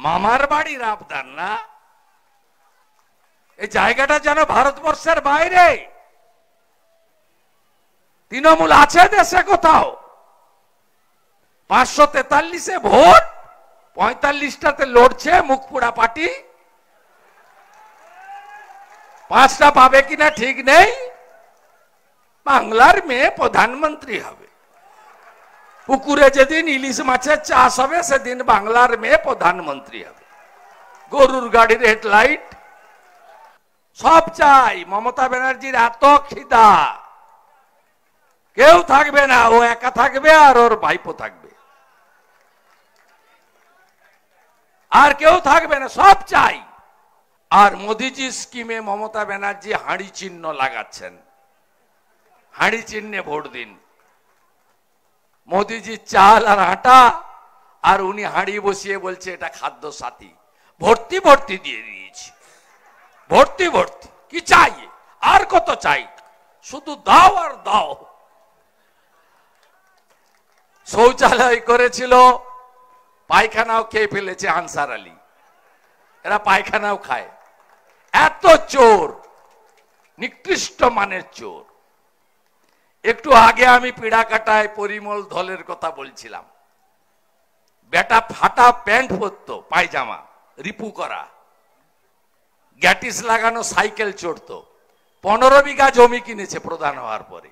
মামার বাড়ির আবদার না, এই জায়গাটা যেন ভারতবর্ষের বাইরে। তৃণমূল আছে দেশে কোথাও? 543-এ ভোট, 45টাতে লড়ছে মুখপুরা পার্টি। 5টা পাবে কিনা ঠিক নেই। বাংলার মেয়ে প্রধানমন্ত্রী হবে। পুকুরে যেদিন ইলিশ মাছের চাষ হবে সেদিন বাংলার মেয়ে প্রধানমন্ত্রী হবে। গরুর গাড়ির হেডলাইট সব চাই। মমতা ব্যানার্জির এত খিদা, কেউ থাকবে না, ও একা থাকবে আর ওর ভাইপো থাকবে, আর কেউ থাকবে না, সব চাই। আর মোদিজি স্কিমে মমতা ব্যানার্জি হাঁড়ি চিহ্ন লাগাচ্ছেন। হাঁড়ি চিহ্নে ভোট দিন। মোদিজি চাল আর আটা, আর উনি হাঁড়ি বসিয়ে বলছে এটা খাদ্য সাথী। ভর্তি ভর্তি দিয়ে দিয়েছি, ভর্তি ভর্তি। কি চাই আর কত চাই? শুধু দাও আর দাও। শৌচালয় করেছিল, পায়খানাও খেয়ে ফেলেছে আনসার আলী। এরা পায়খানাও খায়। এত চোর, নিকৃষ্ট মানের চোর। একটু আগে আমি পিড়াকাটায় পরিমল ধলের কথা বলছিলাম। বেটা ফাটা প্যান্ট পরতো, পায়জামা রিপু করা, গ্যাটিস লাগানো সাইকেল চড়তো। 15 বিঘা জমি কিনেছে প্রধান হওয়ার পরে।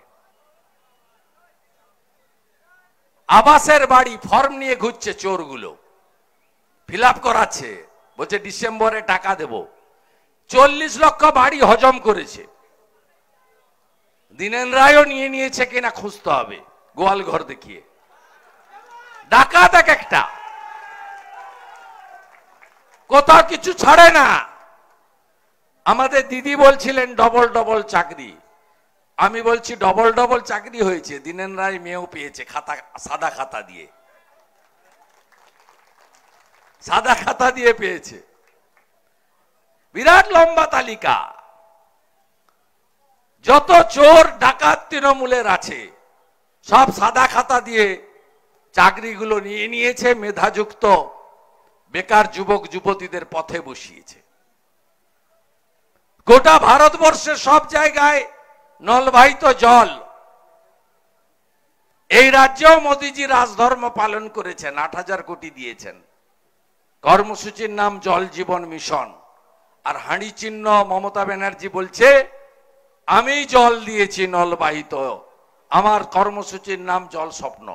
আবাসের বাড়ি ফর্ম নিয়ে ঘুরছে চোরগুলো, ফিল আপ করাচ্ছে, বলছে ডিসেম্বরে টাকা দেব। 40 লক্ষ বাড়ি হজম করেছে। দীনেন রায়ও নিয়ে নিয়েছে কিনা খুঁজতে হবে, গোয়াল ঘর দেখিয়ে। ডাকাত এক একটা, কোথাও কিছু ছাড়ে না। আমাদের দিদি বলছিলেন ডবল ডবল চাকরি। আমি বলছি ডবল ডবল চাকরি হয়েছে, দীনেন রায় মেয়েও পেয়েছে, খাতা সাদা খাতা দিয়ে, সাদা খাতা দিয়ে পেয়েছে। বিরাট লম্বা তালিকা। যত চোর ডাকাত তৃণমূলের আছে সব সাদা খাতা দিয়ে চাকরিগুলো নিয়ে নিয়েছে। মেধাযুক্ত বেকার যুবক যুবতীদের পথে বসিয়েছে। গোটা ভারতবর্ষের সব জায়গায় নলবাহিত জল। এই রাজ্যেও মোদিজি রাজধর্ম পালন করেছেন, 8,000 কোটি দিয়েছেন। কর্মসূচির নাম জল জীবন মিশন। আর হাঁড়ি চিহ্ন মমতা ব্যানার্জি বলছে আমি জল দিয়েছি নলবাহিত, আমার কর্মসূচির নাম জল স্বপ্ন।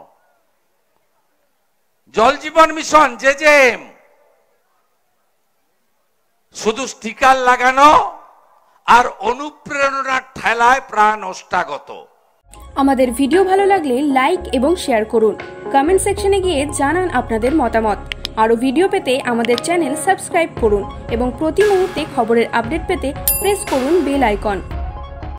জল জীবন মিশন জেজেএম, শুধু স্টিকার লাগানো আর অনুপ্রেরণার ঠেলায় প্রাণ ওষ্ঠাগত। আমাদের ভিডিও ভালো লাগলে লাইক এবং শেয়ার করুন। কমেন্ট সেকশনে গিয়ে জানান আপনাদের মতামত। আরো ভিডিও পেতে আমাদের চ্যানেল সাবস্ক্রাইব করুন এবং প্রতি মুহূর্তে খবরের আপডেট পেতে প্রেস করুন বেল আইকন।